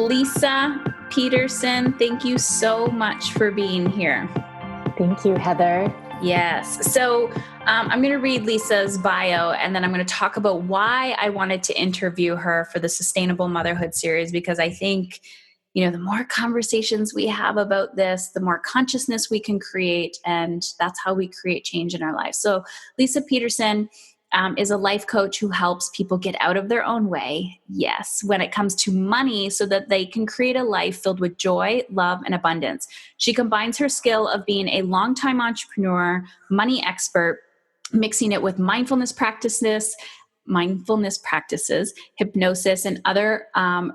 Leisa Peterson, thank you so much for being here. Thank you, Heather. Yes. So I'm going to read Leisa's bio, and then I'm going to talk about why I wanted to interview her for the Sustainable Motherhood series, because I think, the more conversations we have about this, the more consciousness we can create, and that's how we create change in our lives. So Leisa Peterson is a life coach who helps people get out of their own way, yes, when it comes to money, so that they can create a life filled with joy, love, and abundance. She combines her skill of being a longtime entrepreneur, money expert, mixing it with mindfulness practices, hypnosis, and other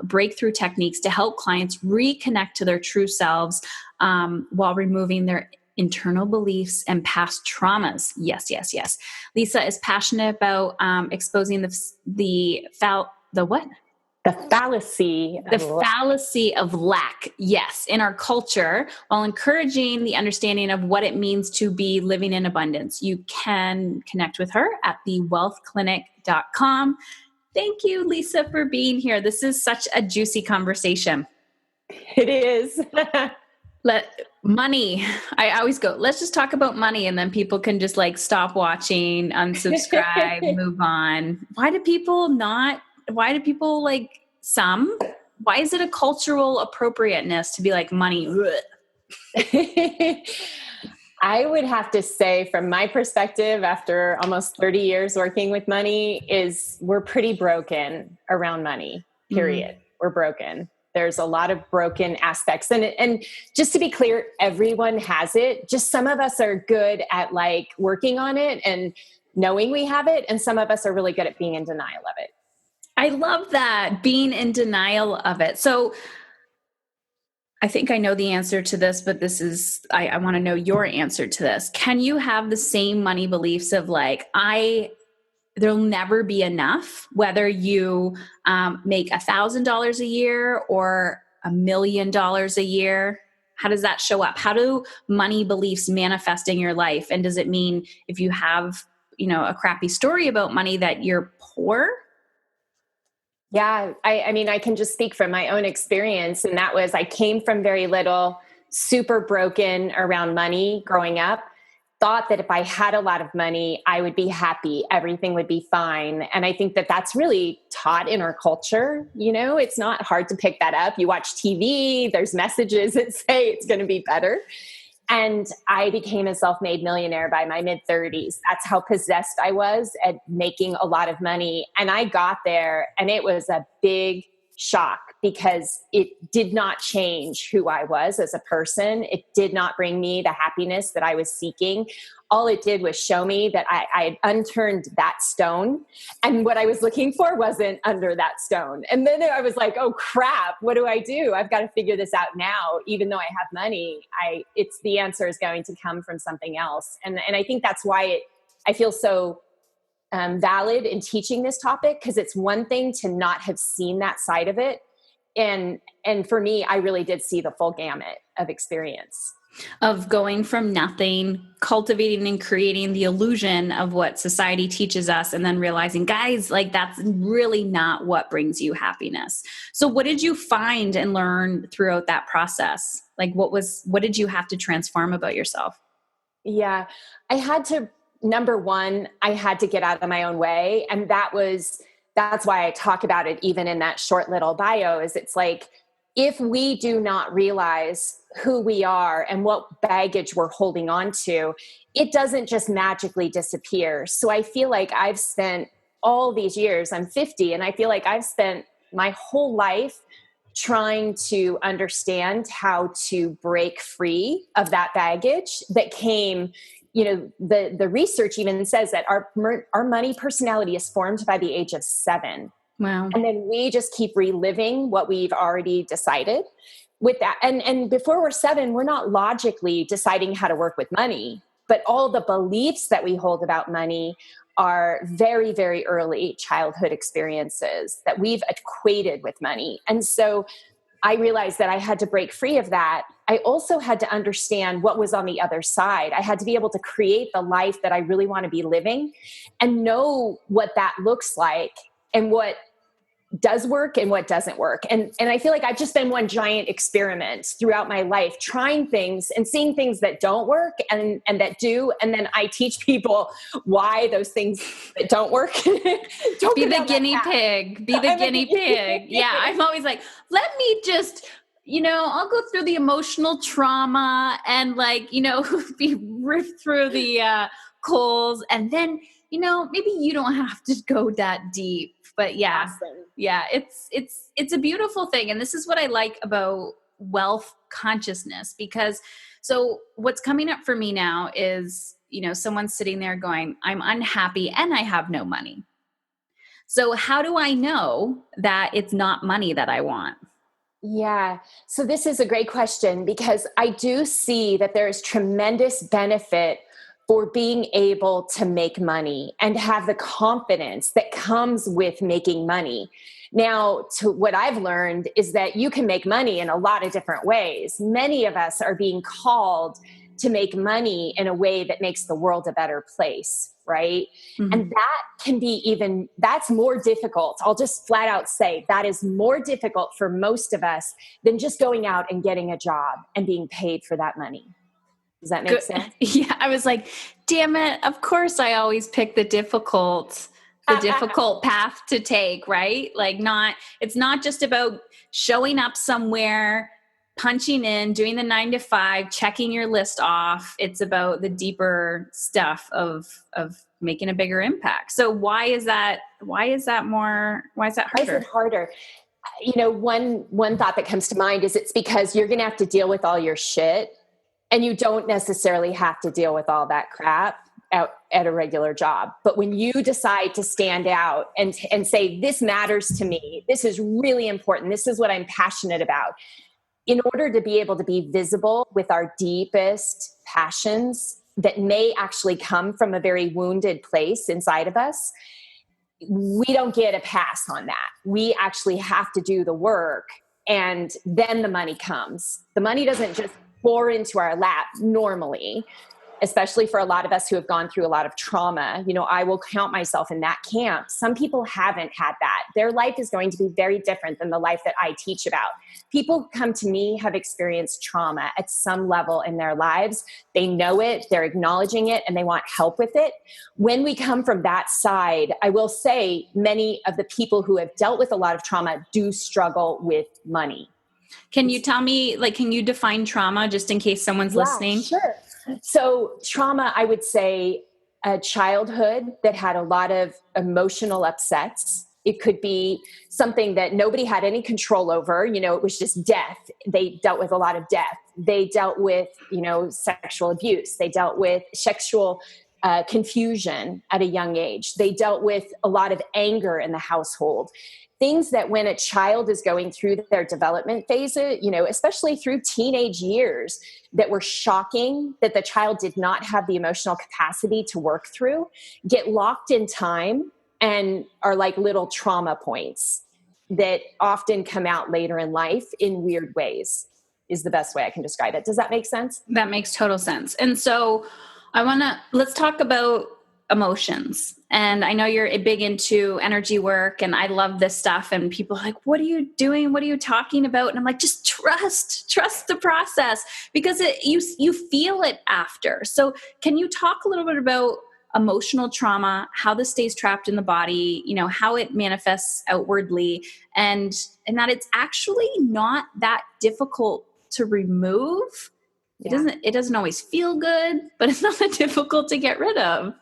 breakthrough techniques to help clients reconnect to their true selves while removing their internal beliefs and past traumas. Yes, yes, yes. Leisa is passionate about exposing the fallacy. Fallacy of lack. Yes, in our culture, while encouraging the understanding of what it means to be living in abundance. You can connect with her at thewealthclinic.com. Thank you, Leisa, for being here. This is such a juicy conversation. It is. Money. I always go, let's just talk about money. And then people can just stop watching, unsubscribe, move on. Why do people why is it a cultural appropriateness to be like money? I would have to say, from my perspective, after almost 30 years working with money, is we're pretty broken around money, period. We're broken. There's a lot of broken aspects. And just to be clear, everyone has it. Just some of us are good at working on it and knowing we have it. And some of us are really good at being in denial of it. I love that, being in denial of it. So I think I know the answer to this, but I want to know your answer to this. Can you have the same money beliefs of there'll never be enough, whether you make $1,000 a year or $1 million a year? How does that show up? How do money beliefs manifest in your life? And does it mean if you have, a crappy story about money that you're poor? Yeah. I mean, I can just speak from my own experience. And that was, I came from very little, super broken around money growing up. Thought that if I had a lot of money, I would be happy. Everything would be fine. And I think that that's really taught in our culture. It's not hard to pick that up. You watch TV, there's messages that say it's going to be better. And I became a self-made millionaire by my mid-30s. That's how possessed I was at making a lot of money. And I got there, and it was a big shock because it did not change who I was as a person. It did not bring me the happiness that I was seeking. All it did was show me that I had unturned that stone, and what I was looking for wasn't under that stone. And then I was like, oh crap, what do I do? I've got to figure this out now. Even though I have money, it's the answer is going to come from something else. And I think that's why I feel so valid in teaching this topic, because it's one thing to not have seen that side of it. And for me, I really did see the full gamut of experience. Of going from nothing, cultivating and creating the illusion of what society teaches us, and then realizing, guys, that's really not what brings you happiness. So what did you find and learn throughout that process? What did you have to transform about yourself? Yeah, number one, I had to get out of my own way. And that's why I talk about it even in that short little bio, is it's if we do not realize who we are and what baggage we're holding on to, it doesn't just magically disappear. So I feel like I've spent all these years, I'm 50, and I feel like I've spent my whole life trying to understand how to break free of that baggage that came. The research even says that our money personality is formed by the age of 7. Wow. And then we just keep reliving what we've already decided with that. And before we're 7, we're not logically deciding how to work with money, but all the beliefs that we hold about money are very, very early childhood experiences that we've equated with money. And so I realized that I had to break free of that. I also had to understand what was on the other side. I had to be able to create the life that I really want to be living and know what that looks like and what does work and what doesn't work. And I feel like I've just been one giant experiment throughout my life, trying things and seeing things that don't work and that do. And then I teach people why those things that don't work. Don't be the guinea pig. Be the guinea pig. Yeah. I'm always like, let me just, I'll go through the emotional trauma and be ripped through the coals. And then, maybe you don't have to go that deep. But yeah, awesome. Yeah, it's a beautiful thing. And this is what I like about wealth consciousness, because so what's coming up for me now is, someone's sitting there going, I'm unhappy and I have no money. So how do I know that it's not money that I want? Yeah. So this is a great question, because I do see that there is tremendous benefit for being able to make money and have the confidence that comes with making money. Now, to what I've learned is that you can make money in a lot of different ways. Many of us are being called to make money in a way that makes the world a better place, right? Mm-hmm. And that's more difficult. I'll just flat out say that is more difficult for most of us than just going out and getting a job and being paid for that money. Does that make sense? Yeah. I was like, damn it. Of course I always pick the difficult path to take, right? It's not just about showing up somewhere, punching in, doing the 9 to 5, checking your list off. It's about the deeper stuff of making a bigger impact. So why is that harder? Why is it harder? One thought that comes to mind is it's because you're going to have to deal with all your shit, and you don't necessarily have to deal with all that crap out at a regular job. But when you decide to stand out and say, this matters to me, this is really important, this is what I'm passionate about, in order to be able to be visible with our deepest passions that may actually come from a very wounded place inside of us, we don't get a pass on that. We actually have to do the work, and then the money comes. The money doesn't just pour into our lap normally, especially for a lot of us who have gone through a lot of trauma. I will count myself in that camp. Some people haven't had that. Their life is going to be very different than the life that I teach about. People who come to me have experienced trauma at some level in their lives. They know it, they're acknowledging it, and they want help with it. When we come from that side, I will say many of the people who have dealt with a lot of trauma do struggle with money. Can you tell me, can you define trauma just in case someone's listening? Sure. So trauma, I would say a childhood that had a lot of emotional upsets. It could be something that nobody had any control over. It was just death. They dealt with a lot of death. They dealt with, sexual abuse. They dealt with sexual confusion at a young age. They dealt with a lot of anger in the household. Things that when a child is going through their development phase, especially through teenage years, that were shocking, that the child did not have the emotional capacity to work through, get locked in time and are like little trauma points that often come out later in life in weird ways, is the best way I can describe it. Does that make sense? That makes total sense. And so let's talk about emotions. And I know you're big into energy work, and I love this stuff. And people are like, what are you doing? What are you talking about? And I'm like, just trust the process, because you feel it after. So can you talk a little bit about emotional trauma, how this stays trapped in the body, how it manifests outwardly, and that it's actually not that difficult to remove? It doesn't always feel good, but it's not that difficult to get rid of.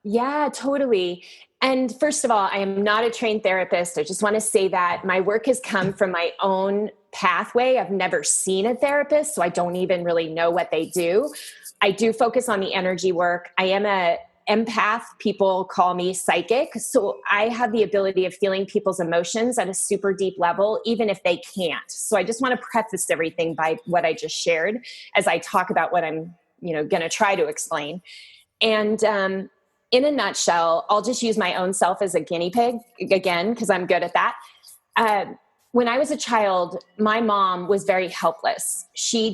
Yeah, totally. And first of all, I am not a trained therapist. I just want to say that my work has come from my own pathway. I've never seen a therapist, so I don't even really know what they do. I do focus on the energy work. I am a empath. People call me psychic. So I have the ability of feeling people's emotions at a super deep level, even if they can't. So I just want to preface everything by what I just shared as I talk about what I'm, going to try to explain. And, in a nutshell, I'll just use my own self as a guinea pig again, because I'm good at that. When I was a child, my mom was very helpless. She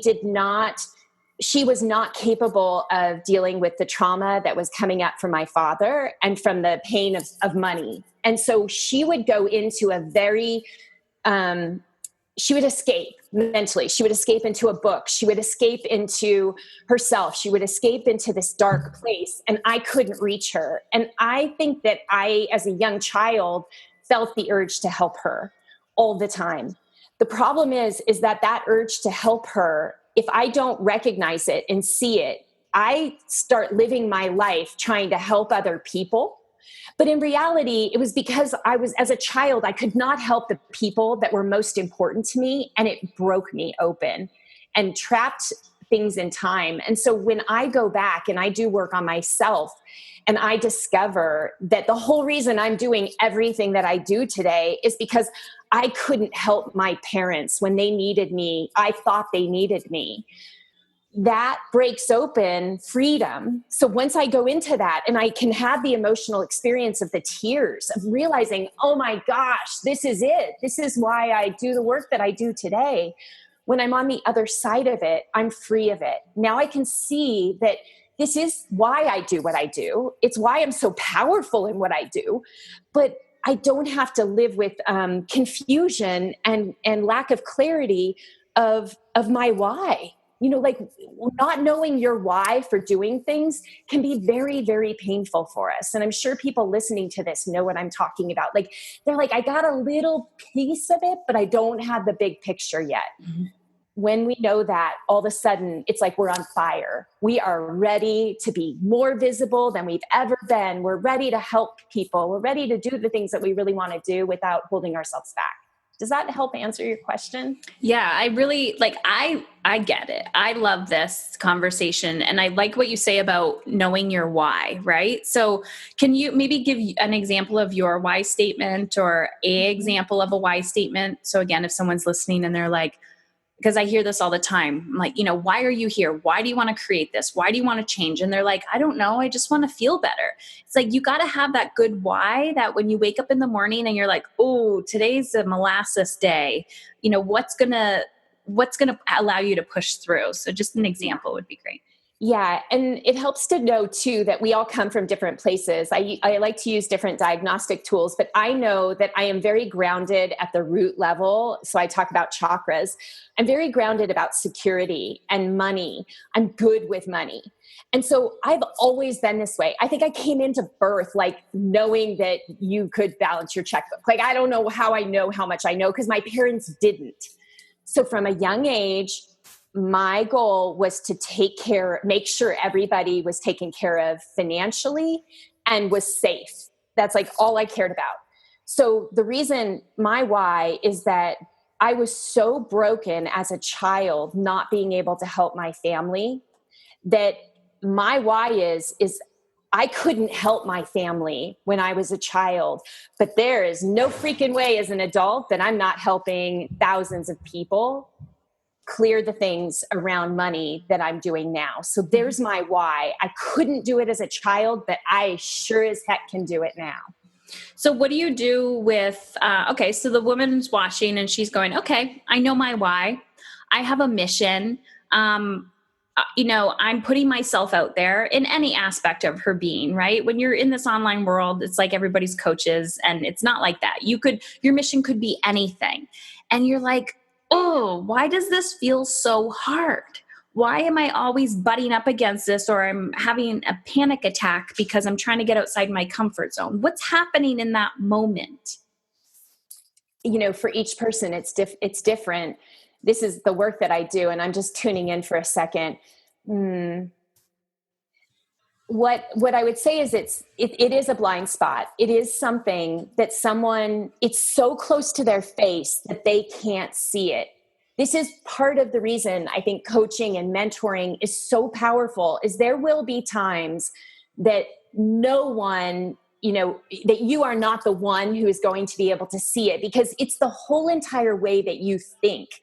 she was not capable of dealing with the trauma that was coming up from my father and from the pain of money. And so she would go into a very, she would escape mentally. She would escape into a book. She would escape into herself. She would escape into this dark place, and I couldn't reach her. And I think that I, as a young child, felt the urge to help her all the time. The problem is that urge to help her, if I don't recognize it and see it, I start living my life trying to help other people. But in reality, it was because as a child, I could not help the people that were most important to me. And it broke me open and trapped things in time. And so when I go back and I do work on myself, and I discover that the whole reason I'm doing everything that I do today is because I couldn't help my parents when they needed me. I thought they needed me. That breaks open freedom. So once I go into that and I can have the emotional experience of the tears of realizing, oh my gosh, this is it. This is why I do the work that I do today. When I'm on the other side of it, I'm free of it. Now I can see that this is why I do what I do. It's why I'm so powerful in what I do. But I don't have to live with confusion and lack of clarity of my why. Like not knowing your why for doing things can be very, very painful for us. And I'm sure people listening to this know what I'm talking about. Like, they're like, I got a little piece of it, but I don't have the big picture yet. Mm-hmm. When we know that, all of a sudden, it's like we're on fire. We are ready to be more visible than we've ever been. We're ready to help people. We're ready to do the things that we really want to do without holding ourselves back. Does that help answer your question? Yeah, I really I get it. I love this conversation. And I like what you say about knowing your why, right? So can you maybe give an example of your why statement or an example of a why statement? So again, if someone's listening and they're like, because I hear this all the time. I'm like, why are you here? Why do you want to create this? Why do you want to change? And they're like, I don't know. I just want to feel better. It's like, you got to have that good why that when you wake up in the morning and you're like, oh, today's a molasses day, what's going to allow you to push through? So just an example would be great. Yeah. And it helps to know too, that we all come from different places. I like to use different diagnostic tools, but I know that I am very grounded at the root level. So I talk about chakras. I'm very grounded about security and money. I'm good with money. And so I've always been this way. I think I came into birth, like knowing that you could balance your checkbook. Like, I don't know how I know how much I know because my parents didn't. So from a young age, my goal was to make sure everybody was taken care of financially and was safe. That's like all I cared about. So the reason my why is that I was so broken as a child, not being able to help my family, that my why is I couldn't help my family when I was a child, but there is no freaking way as an adult that I'm not helping thousands of people clear the things around money that I'm doing now. So there's my why. I couldn't do it as a child, but I sure as heck can do it now. So what do you do with, so the woman's watching and she's going, okay, I know my why. I have a mission. I'm putting myself out there in any aspect of her being, right? When you're in this online world, it's like everybody's coaches, and it's not like that. Your mission could be anything. And you're like, oh, why does this feel so hard? Why am I always butting up against this, or I'm having a panic attack because I'm trying to get outside my comfort zone? What's happening in that moment? For each person, it's different. This is the work that I do, and I'm just tuning in for a second. What I would say is it is a blind spot. It is something that it's so close to their face that they can't see it. This is part of the reason I think coaching and mentoring is so powerful, is there will be times that no one, that you are not the one who is going to be able to see it, because it's the whole entire way that you think.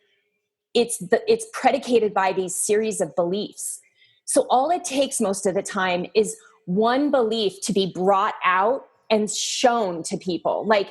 It's predicated by these series of beliefs. So all it takes most of the time is one belief to be brought out and shown to people. Like,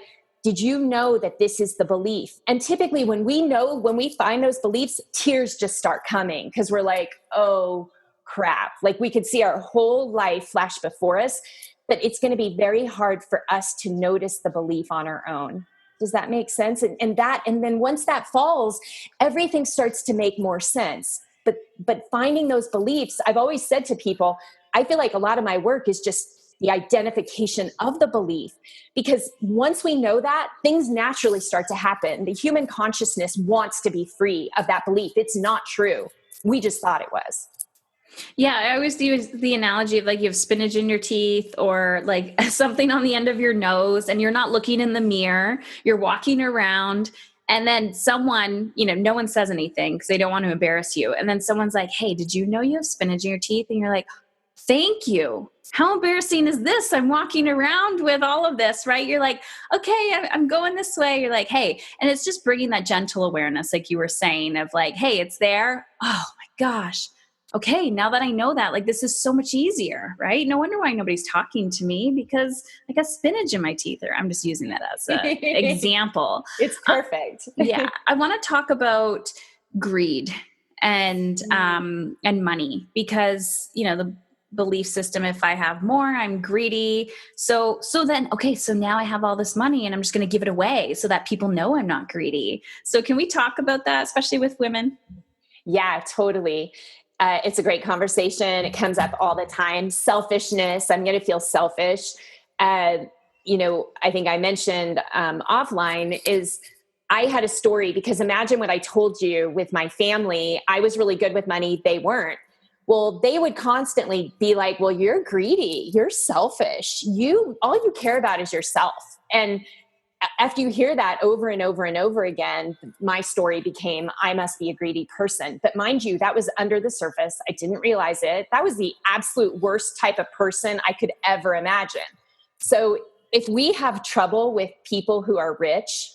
did you know that this is the belief? And typically when we find those beliefs, tears just start coming because we're like, oh crap. Like we could see our whole life flash before us, but it's going to be very hard for us to notice the belief on our own. Does that make sense? And then once that falls, everything starts to make more sense. But finding those beliefs, I've always said to people, I feel like a lot of my work is just the identification of the belief, because once we know that, things naturally start to happen. The human consciousness wants to be free of that belief. It's not true. We just thought it was. Yeah, I always use the analogy of like you have spinach in your teeth or like something on the end of your nose and you're not looking in the mirror, you're walking around and then someone, no one says anything because they don't want to embarrass you. And then someone's like, hey, did you know you have spinach in your teeth? And you're like, thank you. How embarrassing is this? I'm walking around with all of this, right? You're like, okay, I'm going this way. You're like, hey, and it's just bringing that gentle awareness, like you were saying, of like, hey, it's there. Oh my gosh. Okay, now that I know that, like, this is so much easier, right? No wonder why nobody's talking to me because I got spinach in my teeth, or I'm just using that as an example. It's perfect. Yeah, I want to talk about greed and money because, the belief system, if I have more, I'm greedy. So then, okay, so now I have all this money and I'm just going to give it away so that people know I'm not greedy. So can we talk about that, especially with women? Yeah, totally. It's a great conversation. It comes up all the time. Selfishness. I'm going to feel selfish. I think I mentioned offline is I had a story because imagine what I told you with my family. I was really good with money. They weren't. Well, they would constantly be like, well, you're greedy. You're selfish. All you care about is yourself. And after you hear that over and over and over again, my story became, I must be a greedy person. But mind you, that was under the surface. I didn't realize it. That was the absolute worst type of person I could ever imagine. So if we have trouble with people who are rich,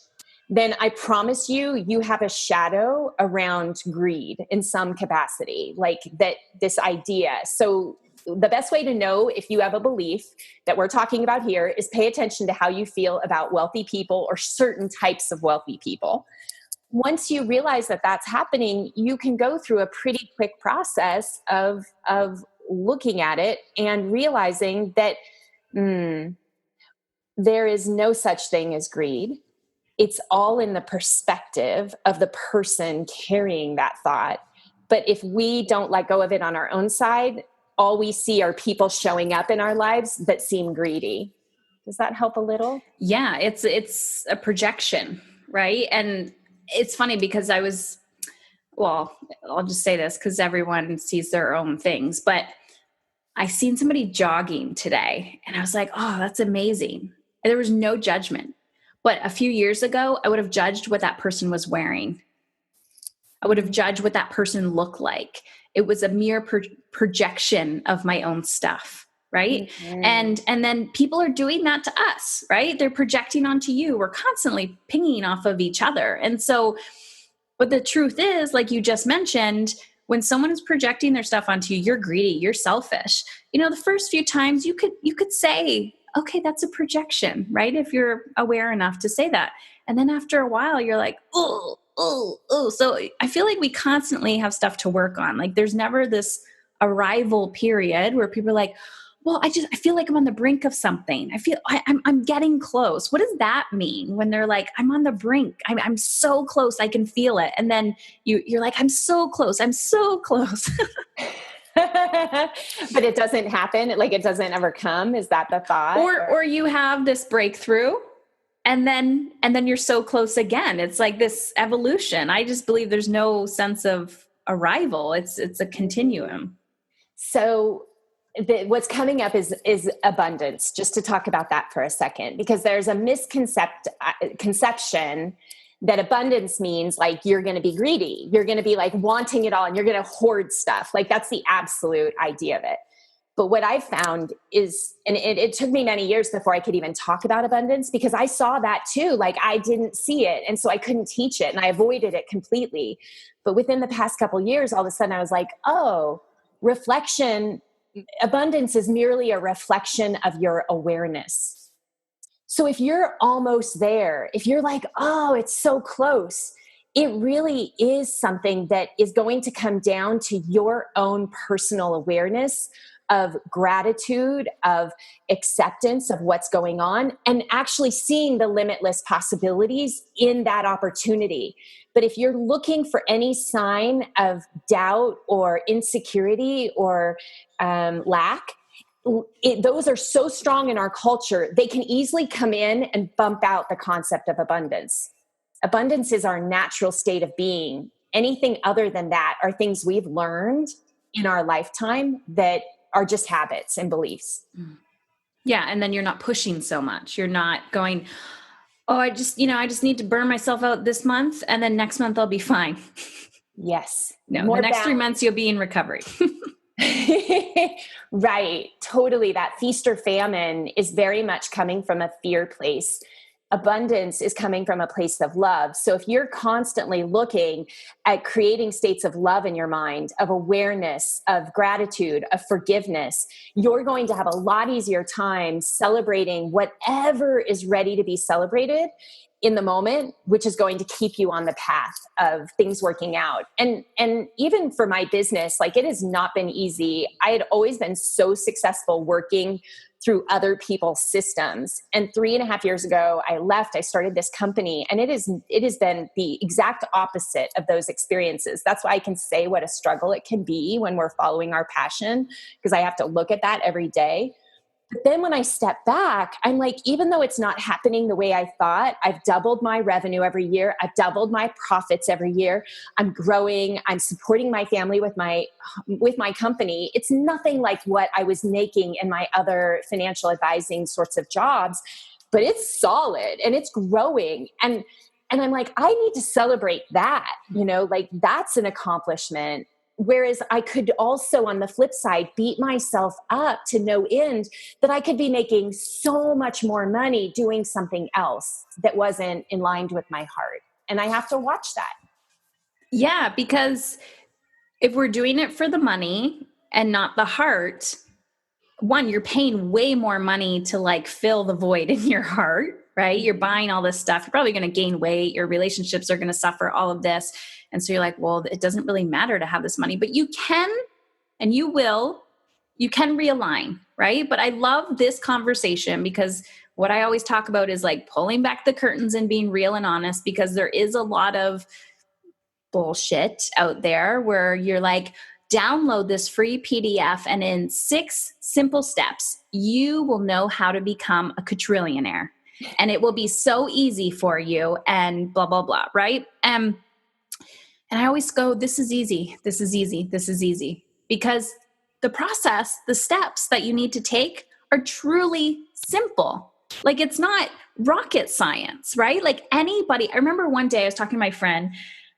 then I promise you have a shadow around greed in some capacity, like that, this idea. So the best way to know if you have a belief that we're talking about here is pay attention to how you feel about wealthy people or certain types of wealthy people. Once you realize that that's happening, you can go through a pretty quick process of looking at it and realizing that there is no such thing as greed. It's all in the perspective of the person carrying that thought. But if we don't let go of it on our own side, all we see are people showing up in our lives that seem greedy. Does that help a little? Yeah, it's a projection, right? And it's funny because I'll just say this because everyone sees their own things, but I seen somebody jogging today and I was like, oh, that's amazing. And there was no judgment. But a few years ago, I would have judged what that person was wearing. I would have judged what that person looked like. It was a mere projection of my own stuff, right? Mm-hmm. And then people are doing that to us, right? They're projecting onto you. We're constantly pinging off of each other. And so, but the truth is, like you just mentioned, when someone is projecting their stuff onto you, you're greedy, you're selfish. The first few times you could say, okay, that's a projection, right? If you're aware enough to say that. And then after a while, you're like, oh. So I feel like we constantly have stuff to work on. Like there's never this arrival period where people are like, well, I feel like I'm on the brink of something. I feel I'm getting close. What does that mean when they're like, I'm on the brink? I'm so close. I can feel it. And then you're like, I'm so close. I'm so close. But it doesn't happen. Like it doesn't ever come. Is that the thought? Or you have this breakthrough and then you're so close again. It's like this evolution. I just believe there's no sense of arrival. It's a continuum. So what's coming up is abundance, just to talk about that for a second, because there's a misconception that abundance means like you're going to be greedy. You're going to be like wanting it all and you're going to hoard stuff. Like that's the absolute idea of it. But what I found is, and it took me many years before I could even talk about abundance because I saw that too. Like I didn't see it. And so I couldn't teach it and I avoided it completely. But within the past couple of years, all of a sudden I was like, oh, abundance is merely a reflection of your awareness. So if you're almost there, if you're like, oh, it's so close, it really is something that is going to come down to your own personal awareness of gratitude, of acceptance of what's going on, and actually seeing the limitless possibilities in that opportunity. But if you're looking for any sign of doubt or insecurity or lack, those are so strong in our culture, they can easily come in and bump out the concept of abundance. Abundance is our natural state of being. Anything other than that are things we've learned in our lifetime that are just habits and beliefs. Yeah. And then you're not pushing so much. You're not going, oh, I just need to burn myself out this month, and then next month I'll be fine. Yes. No, the next 3 months you'll be in recovery. Right. Totally. That feast or famine is very much coming from a fear place. Abundance is coming from a place of love. So if you're constantly looking at creating states of love in your mind, of awareness, of gratitude, of forgiveness, you're going to have a lot easier time celebrating whatever is ready to be celebrated in the moment, which is going to keep you on the path of things working out. And even for my business, like, it has not been easy. I had always been so successful working through other people's systems. And 3.5 years ago, I left, I started this company, and it has been the exact opposite of those experiences. That's why I can say what a struggle it can be when we're following our passion, because I have to look at that every day. But then when I step back, I'm like, even though it's not happening the way I thought, I've doubled my revenue every year. I've doubled my profits every year. I'm growing. I'm supporting my family with my company. It's nothing like what I was making in my other financial advising sorts of jobs, but it's solid and it's growing. And I'm like, I need to celebrate that, like, that's an accomplishment. Whereas I could also, on the flip side, beat myself up to no end that I could be making so much more money doing something else that wasn't in line with my heart. And I have to watch that. Yeah, because if we're doing it for the money and not the heart, one, you're paying way more money to like fill the void in your heart, right? You're buying all this stuff. You're probably going to gain weight. Your relationships are going to suffer, all of this. And so you're like, well, it doesn't really matter to have this money, but you can, and you can realign, right? But I love this conversation because what I always talk about is like pulling back the curtains and being real and honest, because there is a lot of bullshit out there where you're like, download this free PDF, and in 6 simple steps, you will know how to become a quadrillionaire. And it will be so easy for you, and blah, blah, blah, right? And I always go, this is easy, this is easy, this is easy. Because the process, the steps that you need to take are truly simple. Like, it's not rocket science, right? Like, anybody, I remember one day I was talking to my friend,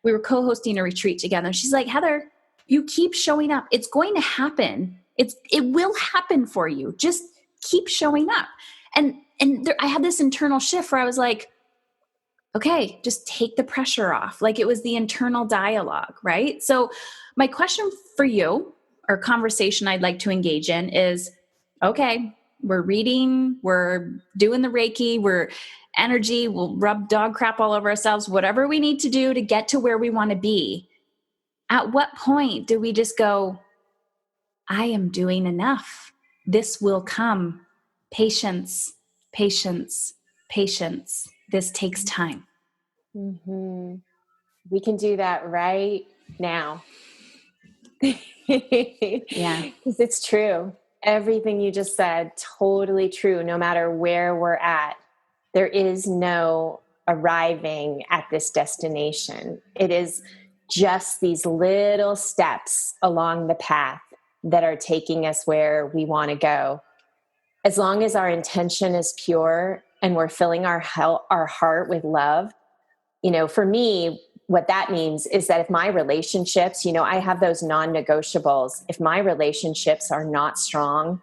we were co-hosting a retreat together. She's like, Heather, you keep showing up. It's going to happen. It will happen for you. Just keep showing up. And I had this internal shift where I was like, okay, just take the pressure off. Like, it was the internal dialogue, right? So my question for you, or conversation I'd like to engage in, is, okay, we're reading, we're doing the Reiki, we're energy, we'll rub dog crap all over ourselves, whatever we need to do to get to where we want to be. At what point do we just go, I am doing enough. This will come. Patience, patience, patience. This takes time. Mm-hmm. We can do that right now. Yeah. Because it's true. Everything you just said, totally true. No matter where we're at, there is no arriving at this destination. It is just these little steps along the path that are taking us where we want to go. As long as our intention is pure and we're filling our heart with love, for me, what that means is that if my relationships, I have those non-negotiables. If my relationships are not strong,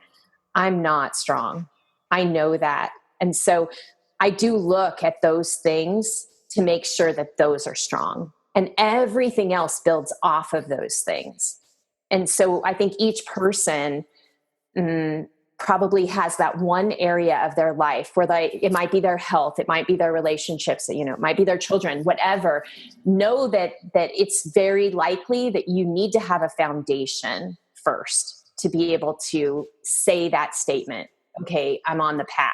I'm not strong. I know that. And so I do look at those things to make sure that those are strong. And everything else builds off of those things. And so I think each person probably has that one area of their life where it might be their health, it might be their relationships, it might be their children, whatever. Know that it's very likely that you need to have a foundation first to be able to say that statement. Okay, I'm on the path.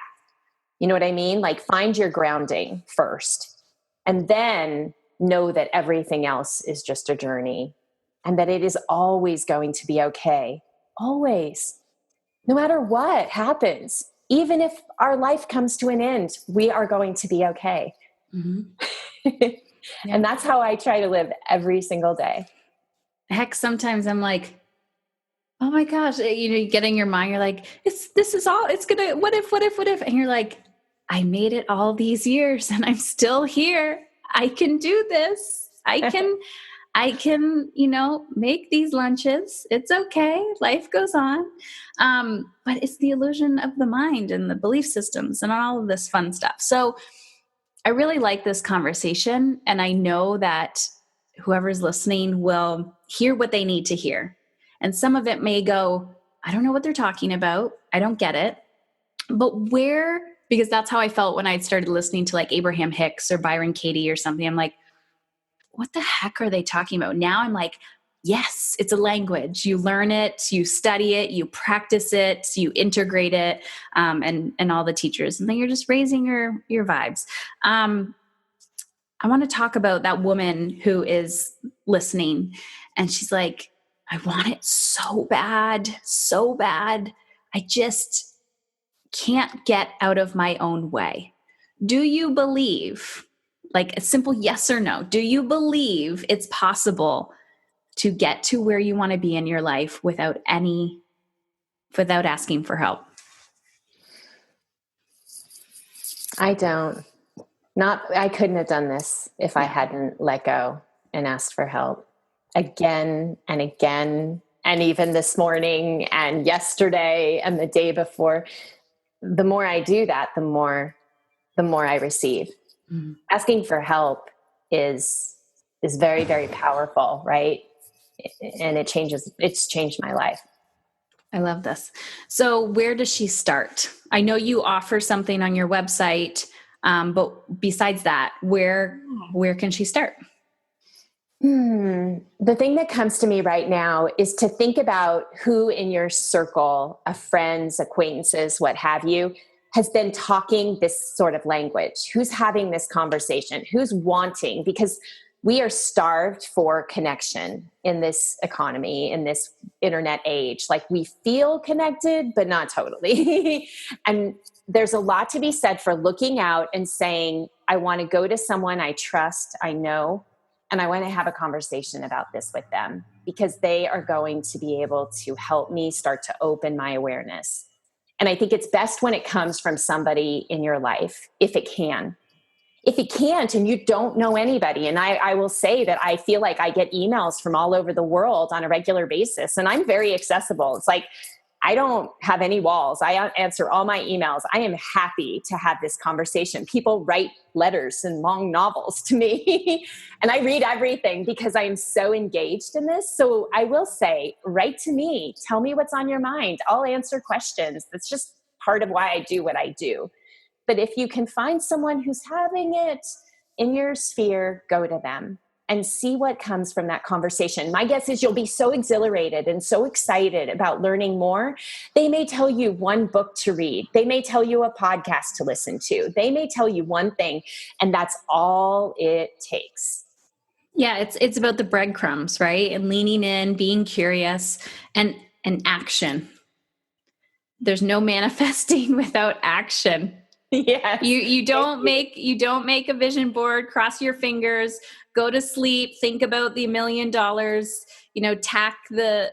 You know what I mean? Like, find your grounding first, and then know that everything else is just a journey, and that it is always going to be okay. Always. No matter what happens, even if our life comes to an end, we are going to be okay. Mm-hmm. Yeah. And that's how I try to live every single day. Heck, sometimes I'm like, oh my gosh, you get in your mind, you're like, what if? And you're like, I made it all these years and I'm still here. I can do this. I can, make these lunches. It's okay. Life goes on. But it's the illusion of the mind and the belief systems and all of this fun stuff. So I really like this conversation. And I know that whoever's listening will hear what they need to hear. And some of it may go, I don't know what they're talking about. I don't get it. But because that's how I felt when I started listening to like Abraham Hicks or Byron Katie or something. I'm like, what the heck are they talking about? Now I'm like, yes, it's a language. You learn it, you study it, you practice it, you integrate it, and all the teachers. And then you're just raising your vibes. I want to talk about that woman who is listening. And she's like, I want it so bad, so bad. I just can't get out of my own way. Do you believe, like a simple yes or no, do you believe it's possible to get to where you want to be in your life without asking for help? I don't. I couldn't have done this if I hadn't let go and asked for help again and again. And even this morning and yesterday and the day before. The more I do that, the more I receive. Mm-hmm. Asking for help is very, very powerful, right? And it's changed my life. I love this. So where does she start? I know you offer something on your website, but besides that, where can she start? The thing that comes to me right now is to think about who in your circle of friends, acquaintances, what have you, has been talking this sort of language. Who's having this conversation? Who's wanting? Because we are starved for connection in this economy, in this internet age. Like, we feel connected, but not totally. And there's a lot to be said for looking out and saying, I want to go to someone I trust, I know, and I want to have a conversation about this with them, because they are going to be able to help me start to open my awareness. And I think it's best when it comes from somebody in your life, if it can. If it can't, and you don't know anybody, and I will say that I feel like I get emails from all over the world on a regular basis, and I'm very accessible. It's like, I don't have any walls. I answer all my emails. I am happy to have this conversation. People write letters and long novels to me, and I read everything because I am so engaged in this. So I will say, write to me. Tell me what's on your mind. I'll answer questions. That's just part of why I do what I do. But if you can find someone who's having it in your sphere, go to them and see what comes from that conversation. My guess is you'll be so exhilarated and so excited about learning more. They may tell you one book to read. They may tell you a podcast to listen to. They may tell you one thing, and that's all it takes. Yeah, it's about the breadcrumbs, right? And leaning in, being curious, and action. There's no manifesting without action. Yeah. You don't make a vision board, cross your fingers, go to sleep, think about the $1 million, tack the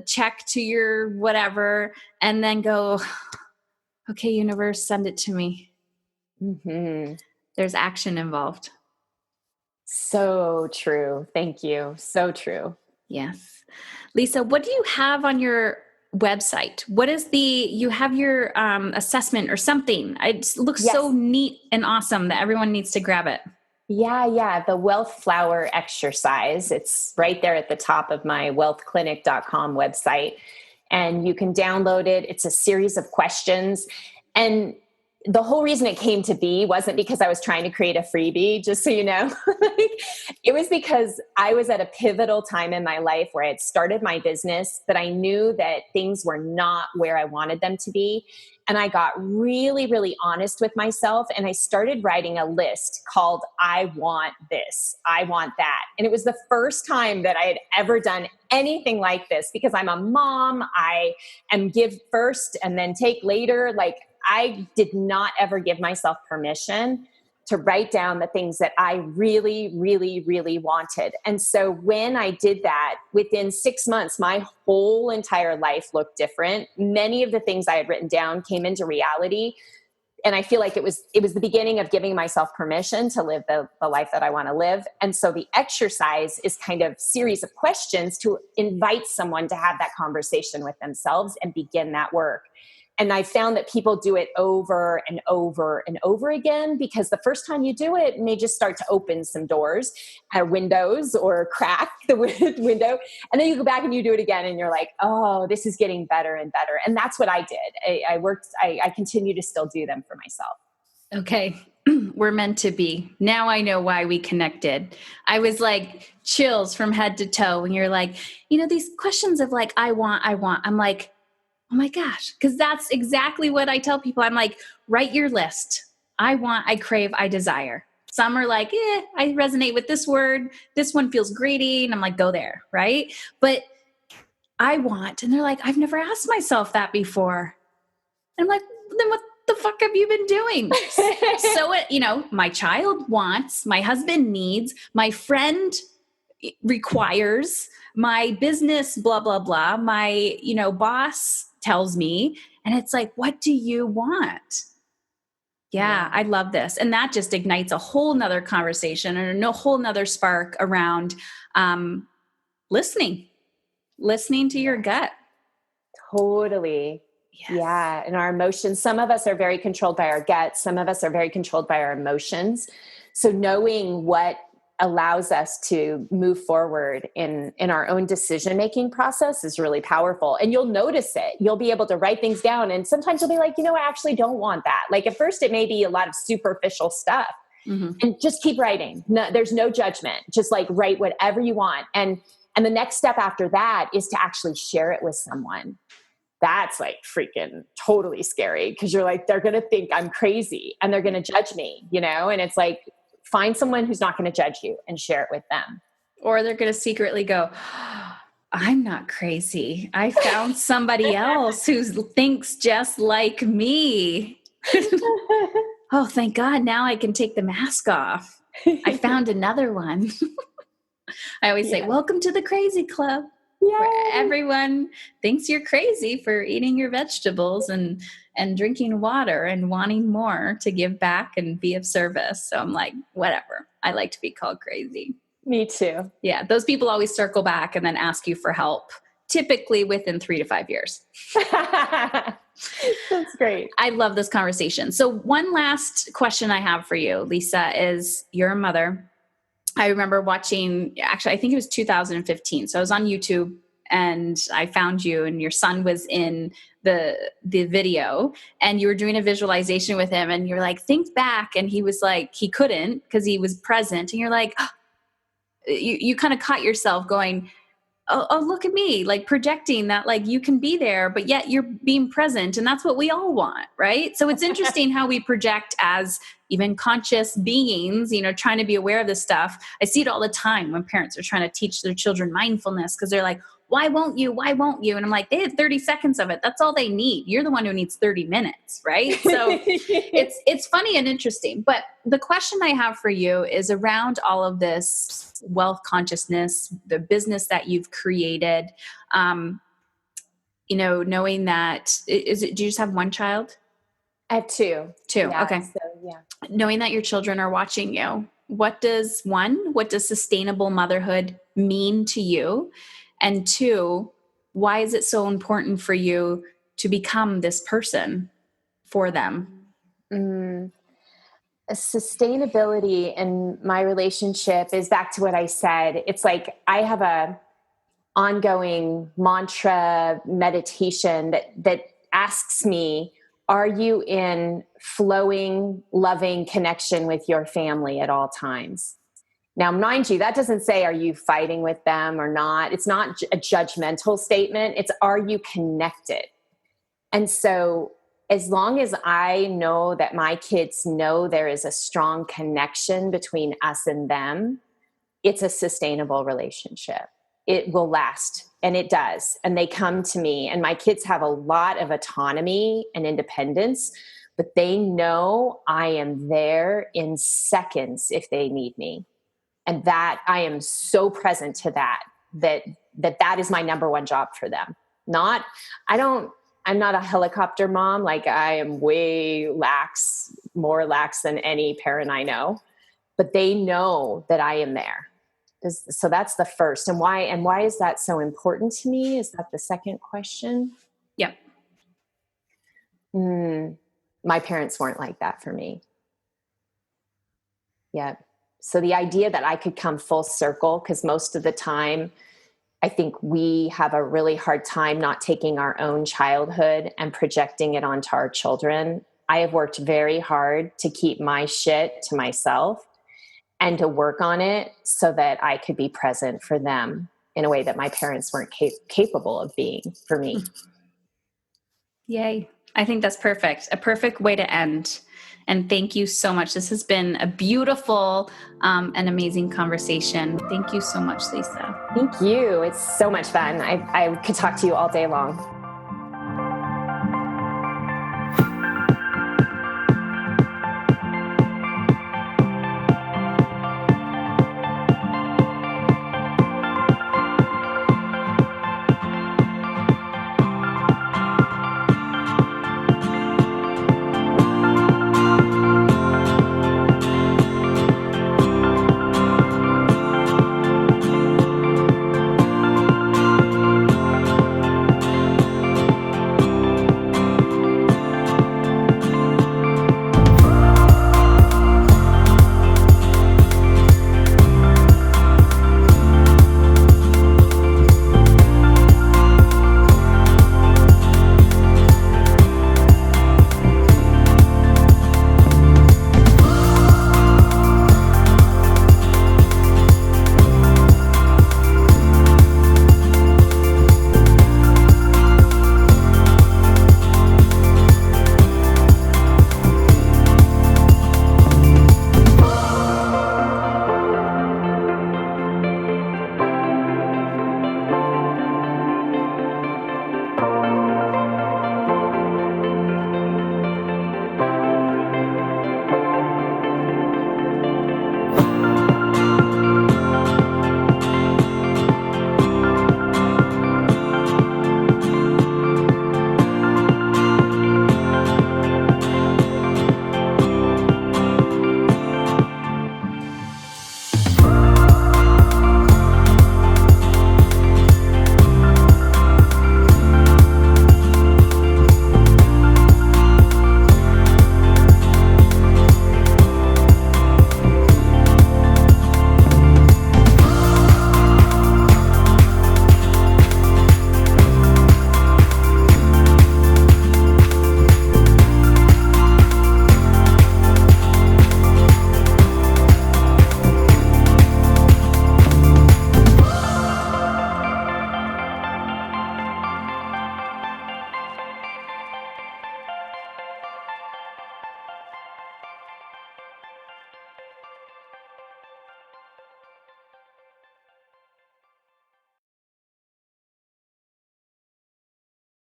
check to your whatever, and then go, okay, universe, send it to me. Mm-hmm. There's action involved. So true. Thank you. So true. Yes. Leisa, what do you have on your website? What is you have your assessment or something? It looks so neat and awesome that everyone needs to grab it. Yeah. The wealth flower exercise. It's right there at the top of my wealthclinic.com website. and you can download it. It's a series of questions. And the whole reason it came to be wasn't because I was trying to create a freebie, just so you know. It was because I was at a pivotal time in my life where I had started my business, but I knew that things were not where I wanted them to be. And I got really, really honest with myself. And I started writing a list called I want this, I want that. And it was the first time that I had ever done anything like this, because I'm a mom. I am give first and then take later. Like, I did not ever give myself permission to write down the things that I really, really, really wanted. And so when I did that, within 6 months, my whole entire life looked different. Many of the things I had written down came into reality. And I feel like it was the beginning of giving myself permission to live the life that I want to live. And so the exercise is kind of series of questions to invite someone to have that conversation with themselves and begin that work. And I found that people do it over and over and over again, because the first time you do it, may just start to open some doors, windows, or crack the window. And then you go back and you do it again and you're like, oh, this is getting better and better. And that's what I did. I continue to still do them for myself. Okay. We're meant to be. Now I know why we connected. I was like chills from head to toe when you're like, these questions of like, I want. I'm like, oh my gosh. Cause that's exactly what I tell people. I'm like, write your list. I want, I crave, I desire. Some are like, I resonate with this word. This one feels greedy. And I'm like, go there. Right. But I want, and they're like, I've never asked myself that before. And I'm like, then what the fuck have you been doing? So, my child wants, my husband needs, my friend requires, my business, blah, blah, blah. My, boss tells me, and it's like, what do you want? Yeah, I love this. And that just ignites a whole nother conversation and a whole nother spark around listening to your gut. Totally. Yes. Yeah. And our emotions, some of us are very controlled by our gut. Some of us are very controlled by our emotions. So knowing what allows us to move forward in our own decision-making process is really powerful. And you'll notice it. You'll be able to write things down. And sometimes you'll be like, I actually don't want that. Like at first it may be a lot of superficial stuff. Mm-hmm. And just keep writing. No, there's no judgment. Just like write whatever you want. And the next step after that is to actually share it with someone. That's like freaking totally scary, because you're like, they're going to think I'm crazy and they're going to judge me, and it's like, find someone who's not going to judge you and share it with them. Or they're going to secretly go, I'm not crazy. I found somebody else who thinks just like me. Oh, thank God. Now I can take the mask off. I found another one. I always say, welcome to the crazy club. Yay. Where everyone thinks you're crazy for eating your vegetables and drinking water and wanting more to give back and be of service. So I'm like, whatever. I like to be called crazy. Me too. Yeah. Those people always circle back and then ask you for help, typically within 3 to 5 years. That's great. I love this conversation. So one last question I have for you, Leisa, is you're a mother. I remember watching, actually, I think it was 2015. So I was on YouTube and I found you, and your son was in the video, and you were doing a visualization with him, and you're like, think back. And he was like, he couldn't because he was present. And you're like, you kind of caught yourself going, oh, look at me, like projecting that, like you can be there, but yet you're being present. And that's what we all want. Right. So it's interesting how we project as even conscious beings, trying to be aware of this stuff. I see it all the time when parents are trying to teach their children mindfulness, because they're like, why won't you? Why won't you? And I'm like, they had 30 seconds of it. That's all they need. You're the one who needs 30 minutes. Right. So it's funny and interesting. But the question I have for you is around all of this wealth consciousness, the business that you've created, knowing that, do you just have one child? I have two. Yeah, okay. So, yeah. Knowing that your children are watching you, what does sustainable motherhood mean to you? And 2, why is it so important for you to become this person for them? Sustainability in my relationship is back to what I said. It's like I have ongoing mantra meditation that asks me, are you in flowing, loving connection with your family at all times? Now, mind you, that doesn't say, are you fighting with them or not? It's not a judgmental statement. It's, are you connected? And so as long as I know that my kids know there is a strong connection between us and them, it's a sustainable relationship. It will last, and it does. And they come to me, and my kids have a lot of autonomy and independence, but they know I am there in seconds if they need me. And that I am so present to that is my number one job for them. I'm not a helicopter mom. Like, I am way more lax than any parent I know, but they know that I am there. So that's the first. And why is that so important to me? Is that the second question? Yep. My parents weren't like that for me. Yeah. So the idea that I could come full circle, because most of the time, I think we have a really hard time not taking our own childhood and projecting it onto our children. I have worked very hard to keep my shit to myself and to work on it so that I could be present for them in a way that my parents weren't capable of being for me. Yay. I think that's perfect. A perfect way to end. And thank you so much. This has been a beautiful and amazing conversation. Thank you so much, Leisa. Thank you. It's so much fun. I could talk to you all day long.